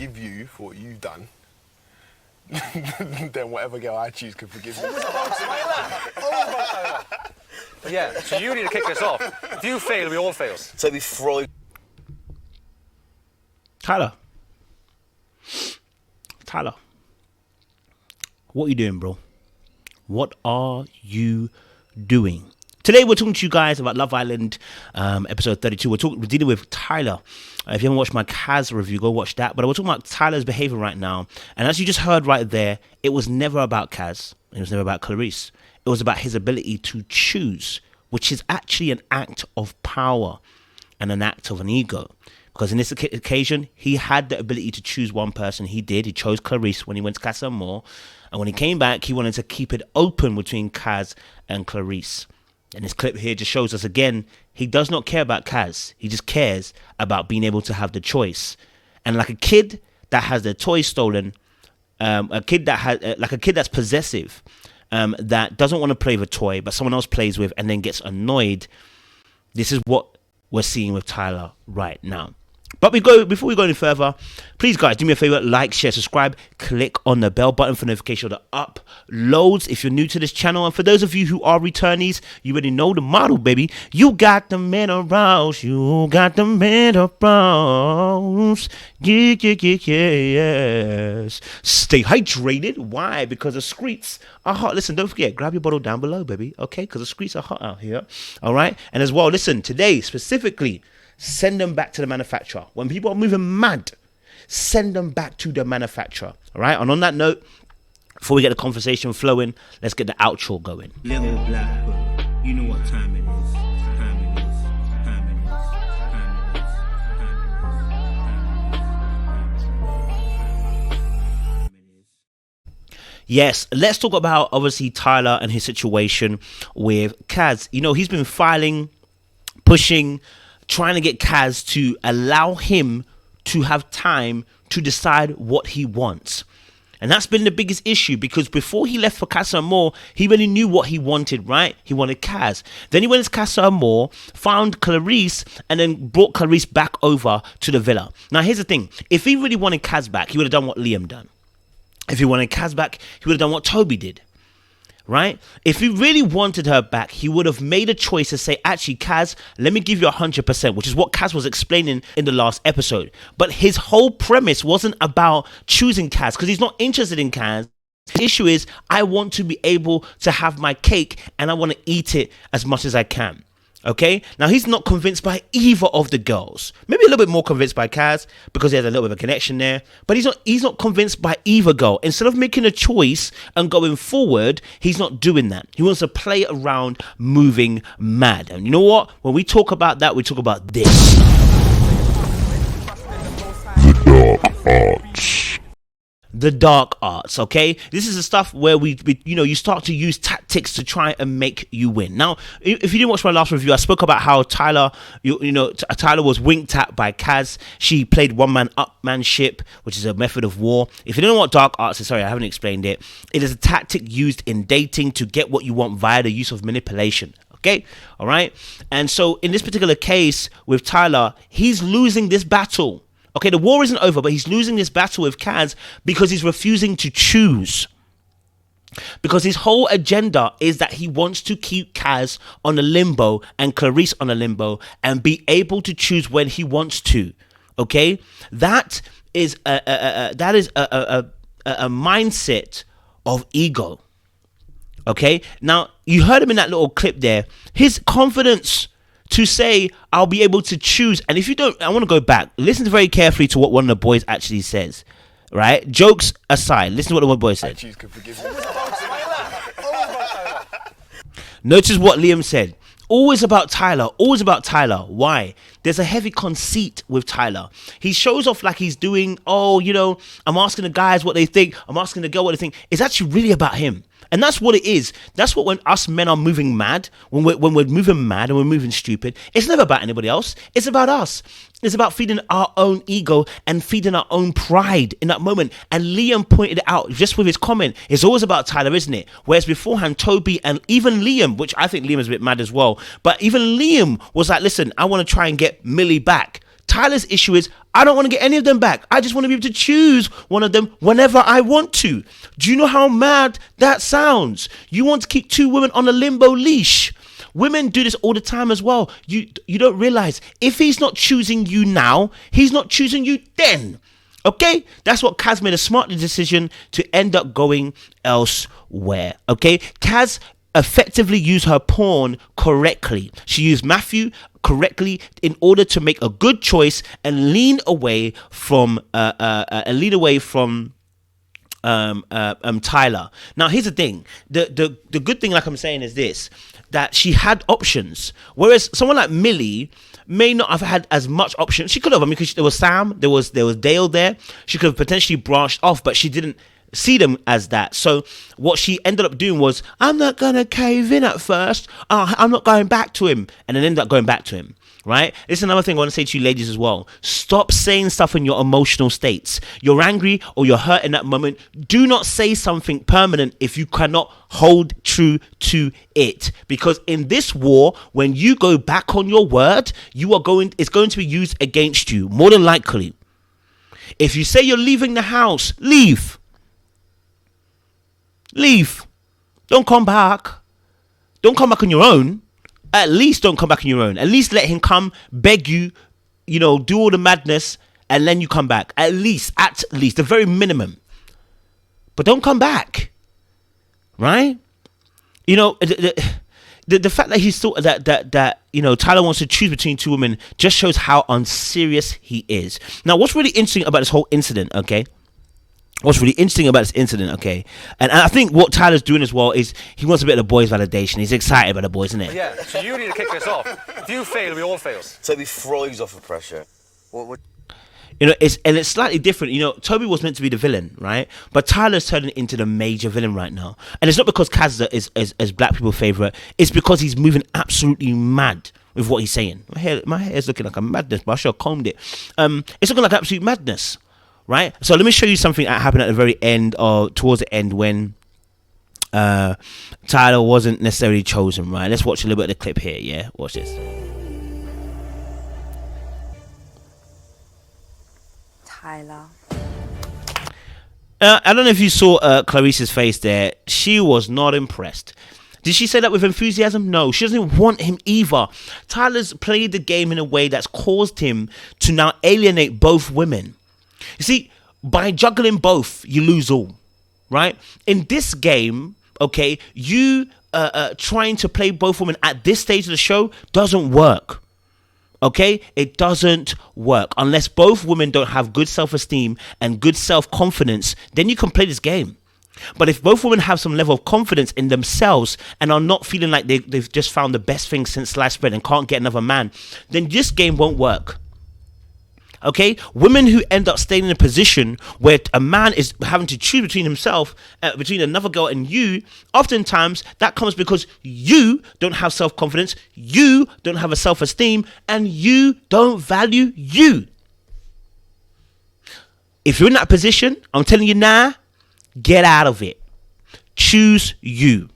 forgive you for what you've done, then whatever girl I choose can forgive me. But yeah, so you need to kick this off. If you fail, we all fail. So we throw. Tyler, what are you doing, bro? What are you doing? Today we're talking to you guys about Love Island, episode 32. We're dealing with Tyler. If you haven't watched my Kaz review, go watch that. But we're talking about Tyler's behavior right now. And as you just heard right there, it was never about Kaz. It was never about Clarisse. It was about his ability to choose, which is actually an act of power and an act of an ego. Because in this occasion, he had the ability to choose one person. He did. He chose Clarisse when he went to Casa Amor. And when he came back, he wanted to keep it open between Kaz and Clarisse. And this clip here just shows us again, he does not care about Kaz. He just cares about being able to have the choice. And like a kid that has their toy stolen, a kid that's possessive, that doesn't want to play with a toy, but someone else plays with and then gets annoyed. This is what we're seeing with Tyler right now. But before we go any further, please guys, do me a favor, like, share, subscribe, click on the bell button for notification of the uploads if you're new to this channel. And for those of you who are returnees, you already know the model, baby. You got the minerals, you got the minerals. Yes. Stay hydrated. Why? Because the streets are hot. Listen, don't forget, grab your bottle down below, baby. Okay, because the streets are hot out here. All right. And as well, listen, today specifically, send them back to the manufacturer. When people are moving mad, send them back to the manufacturer. All right. And on that note, before we get the conversation flowing, let's get the outro going. Little black girl, you know what time it is. Yes, let's talk about obviously Tyler and his situation with Kaz. You know, he's been filing, pushing, trying to get Kaz to allow him to have time to decide what he wants. And that's been the biggest issue, because before he left for Casa Amor, he really knew what he wanted, right? He wanted Kaz. Then he went to Casa Amor, found Clarisse, and then brought Clarisse back over to the villa. Now, here's the thing. If he really wanted Kaz back, he would have done what Liam done. If he wanted Kaz back, he would have done what Toby did. Right? If he really wanted her back, he would have made a choice to say, actually, Kaz, let me give you 100%, which is what Kaz was explaining in the last episode. But his whole premise wasn't about choosing Kaz, because he's not interested in Kaz. The issue is, I want to be able to have my cake and I want to eat it as much as I can. Okay, now he's not convinced by either of the girls. Maybe a little bit more convinced by Kaz because he has a little bit of a connection there. But he's not convinced by either girl. Instead of making a choice and going forward, he's not doing that. He wants to play around, moving mad. And you know what? When we talk about that, we talk about this. The dark arts. The dark arts, okay? This is the stuff where you start to use tactics to try and make you win. Now, if you didn't watch my last review, I spoke about how Tyler, Tyler was winked at by Kaz. She played one-man upmanship, which is a method of war. If you don't know what dark arts is, sorry, I haven't explained it. It is a tactic used in dating to get what you want via the use of manipulation. Okay, all right? And so in this particular case with Tyler, he's losing this battle. Okay, the war isn't over, but he's losing this battle with Kaz because he's refusing to choose. Because his whole agenda is that he wants to keep Kaz on a limbo and Clarisse on a limbo and be able to choose when he wants to. Okay, that is a mindset of ego. Okay, now you heard him in that little clip there. His confidence to say, I'll be able to choose. And if you don't, I want to go back. Listen very carefully to what one of the boys actually says. Right? Jokes aside, listen to what the one boy said. I choose can forgive me. Notice what Liam said. Always about Tyler. Always about Tyler. Why? There's a heavy conceit with Tyler. He shows off like he's doing, I'm asking the guys what they think. I'm asking the girl what they think. It's actually really about him. And that's what it is. That's what when us men are moving mad, when we're moving mad and we're moving stupid, it's never about anybody else. It's about us. It's about feeding our own ego and feeding our own pride in that moment. And Liam pointed it out just with his comment. It's always about Tyler, isn't it? Whereas beforehand, Toby and even Liam, which I think Liam is a bit mad as well, but even Liam was like, listen, I want to try and get Millie back. Tyler's issue is, I don't want to get any of them back. I just want to be able to choose one of them whenever I want to. Do you know how mad that sounds? You want to keep two women on a limbo leash. Women do this all the time as well. You don't realize, if he's not choosing you now, he's not choosing you then. Okay? That's what Kaz made a smart decision to end up going elsewhere. Okay? Kaz effectively used her pawn correctly. She used Matthew correctly in order to make a good choice and lean away from Tyler. Now here's the thing. The good thing, like I'm saying, is this, that she had options, whereas someone like Millie may not have had as much options. She could have, because there was Sam, there was Dale there. She could have potentially branched off, but she didn't see them as that. So what she ended up doing was, I'm not gonna cave in at first. I'm not going back to him, and then ended up going back to him. Right? This is another thing I want to say to you ladies as well. Stop saying stuff in your emotional states. You're angry or you're hurt in that moment. Do not say something permanent if you cannot hold true to it. Because in this war, when you go back on your word, it's going to be used against you, more than likely. If you say you're leaving the house, leave. Leave. Don't come back. Don't come back on your own. At least don't come back on your own. At least let him come, beg you, do all the madness, and then you come back. At least, the very minimum. But don't come back. Right? The fact that he's thought that Tyler wants to choose between two women just shows how unserious he is. Now, what's really interesting about this whole incident, okay? And I think what Tyler's doing as well is he wants a bit of the boys' validation. He's excited about the boys, isn't it? Yeah, so you need to kick this off. If you fail, we all fail. Toby thrives off of pressure. It's slightly different. Toby was meant to be the villain, right? But Tyler's turning into the major villain right now. And it's not because Kaz is black people's favourite. It's because he's moving absolutely mad with what he's saying. My hair is looking like a madness, but I should have combed it. It's looking like absolute madness. Right, so let me show you something that happened at the very end, or towards the end, when Tyler wasn't necessarily chosen. Right, let's watch a little bit of the clip here. Yeah, watch this. Tyler. I don't know if you saw Clarisse's face there. She was not impressed. Did she say that with enthusiasm? No, she doesn't want him either. Tyler's played the game in a way that's caused him to now alienate both women. You see, by juggling both, you lose all, right? In this game, okay, you trying to play both women at this stage of the show doesn't work, okay? It doesn't work. Unless both women don't have good self-esteem and good self-confidence, then you can play this game. But if both women have some level of confidence in themselves and are not feeling like they've just found the best thing since sliced bread and can't get another man, then this game won't work. Okay, women who end up staying in a position where a man is having to choose between himself, between another girl and you, oftentimes that comes because you don't have self-confidence, you don't have a self-esteem, and you don't value you. If you're in that position, I'm telling you now, get out of it. Choose you.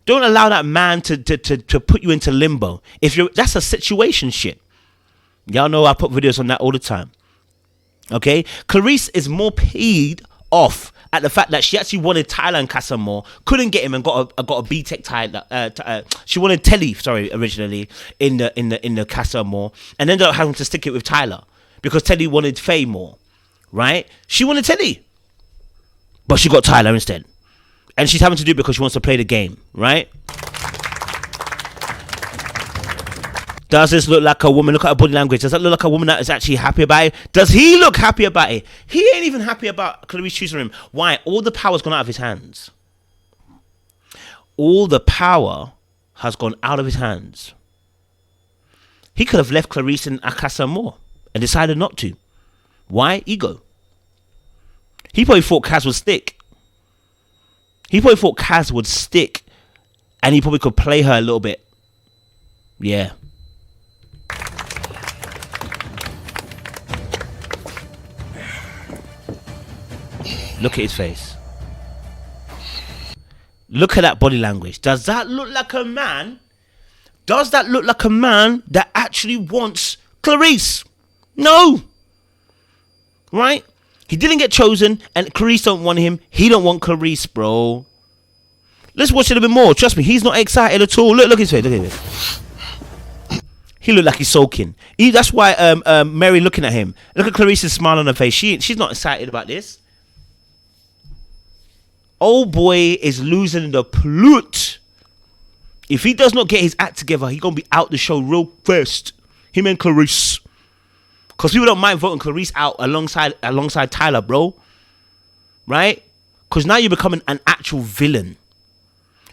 Don't allow that man to put you into limbo. That's a situationship. Y'all know I put videos on that all the time. Okay? Clarisse is more paid off at the fact that she actually wanted Tyler and Casa more, couldn't get him, and got a B-Tech Tyler. She wanted Telly, originally in the Casa more, and ended up having to stick it with Tyler because Telly wanted Faye more, right? She wanted Telly, but she got Tyler instead, and she's having to do it because she wants to play the game, right? Does this look like a woman? Look at her body language. Does that look like a woman that is actually happy about it? Does he look happy about it? He ain't even happy about Clarisse choosing him. Why? All the power's gone out of his hands. All the power has gone out of his hands. He could have left Clarisse and Akasa more and decided not to. Why? Ego. He probably thought Kaz would stick. And he probably could play her a little bit. Yeah. Look at his face. Look at that body language. Does that look like a man? Does that look like a man that actually wants Clarisse? No. Right? He didn't get chosen, and Clarisse don't want him. He don't want Clarisse, bro. Let's watch it a bit more. Trust me, he's not excited at all. Look at his face. Look at his face. He looked like he's sulking. That's why Mary looking at him. Look at Clarisse's smile on her face. She's not excited about this. Old boy is losing the plot. If he does not get his act together, he's gonna be out the show real fast. Him and Clarisse. Because people don't mind voting Clarisse out alongside Tyler, bro. Right? Because now you're becoming an actual villain.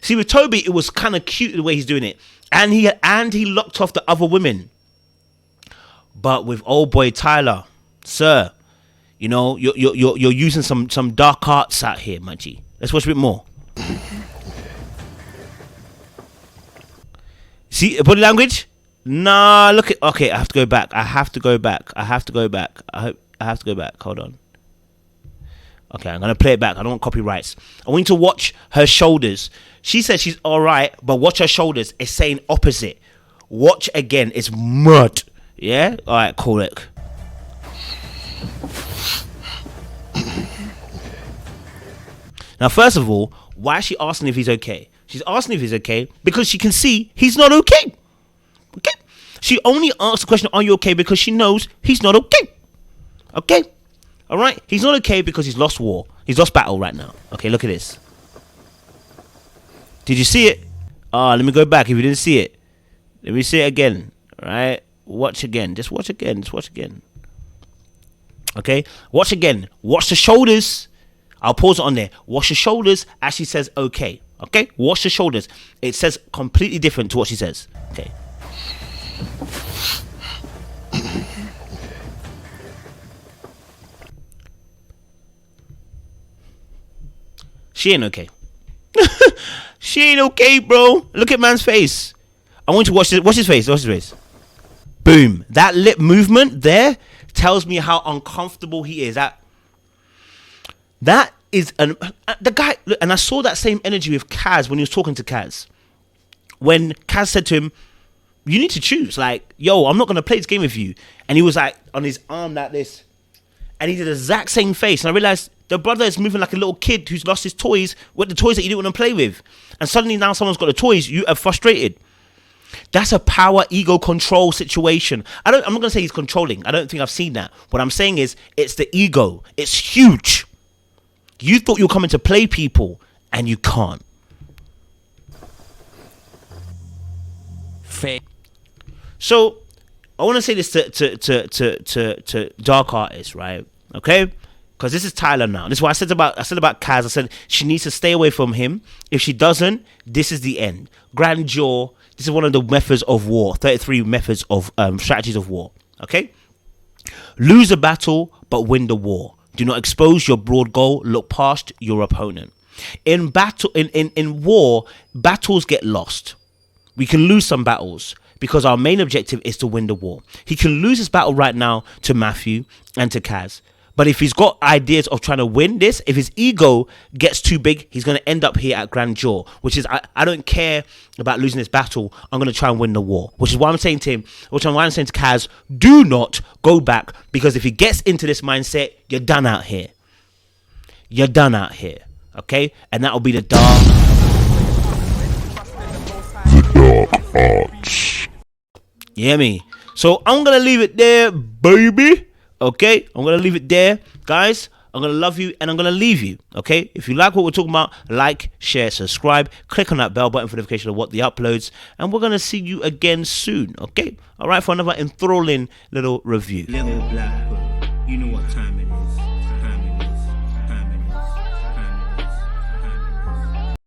See, with Toby, it was kind of cute the way he's doing it. And he locked off the other women. But with old boy Tyler, sir, you know, you're using some dark arts out here, my G. Let's watch a bit more. See, body language? Nah, look at... Okay, I have to go back. I have to go back. Hold on. Okay, I'm going to play it back. I don't want copyrights. I want you to watch her shoulders. She says she's all right, but watch her shoulders. It's saying opposite. Watch again. It's mud. Yeah? All right, cool. Look. Now, first of all, why is she asking if he's okay? She's asking if he's okay because she can see he's not okay. Okay? She only asks the question, are you okay? Because she knows he's not okay. Okay? All right? He's not okay because he's lost war. He's lost battle right now. Okay, look at this. Did you see it? Let me go back if you didn't see it. Let me see it again. All right? Watch again. Just watch again. Just watch again. Okay? Watch again. Watch the shoulders. I'll pause it on there. Watch the shoulders as she says okay. Okay? Watch the shoulders. It says completely different to what she says. Okay. She ain't okay. She ain't okay, bro. Look at man's face. I want you to watch this. Watch his face. Watch his face. Boom. That lip movement there tells me how uncomfortable he is. That is the guy. And I saw that same energy with Kaz when he was talking to Kaz. When Kaz said to him, you need to choose. Like, yo, I'm not going to play this game with you. And he was like on his arm like this. And he did the exact same face. And I realized the brother is moving like a little kid who's lost his toys with the toys that you didn't want to play with. And suddenly now someone's got the toys. You are frustrated. That's a power ego control situation. I'm not going to say he's controlling. I don't think I've seen that. What I'm saying is it's the ego. It's huge. You thought you were coming to play people and you can't. Fake. So I want to say this to dark artists, right? Okay, because this is Tyler now. This is what I said about Kaz. I said she needs to stay away from him. If she doesn't, this is the end. Grandeur. This is one of the methods of war. 33 methods of strategies of war. Okay, lose a battle but win the war. Do not expose your broad goal. Look past your opponent. In battle, in war, battles get lost. We can lose some battles because our main objective is to win the war. He can lose his battle right now to Matthew and to Kaz. But if he's got ideas of trying to win this, if his ego gets too big, he's going to end up here at Grandeur, which is, I don't care about losing this battle. I'm going to try and win the war, which is why I'm saying to him, which is why I'm saying to Kaz, do not go back, because if he gets into this mindset, you're done out here. You're done out here. Okay? And that will be the dark arts. You hear me? So I'm going to leave it there, baby. Okay, I'm going to leave it there. Guys, I'm going to love you and I'm going to leave you. Okay, if you like what we're talking about, like, share, subscribe. Click on that bell button for notification of what the uploads. And we're going to see you again soon. Okay, all right, for another enthralling little review. Little black girl, you know what time it is.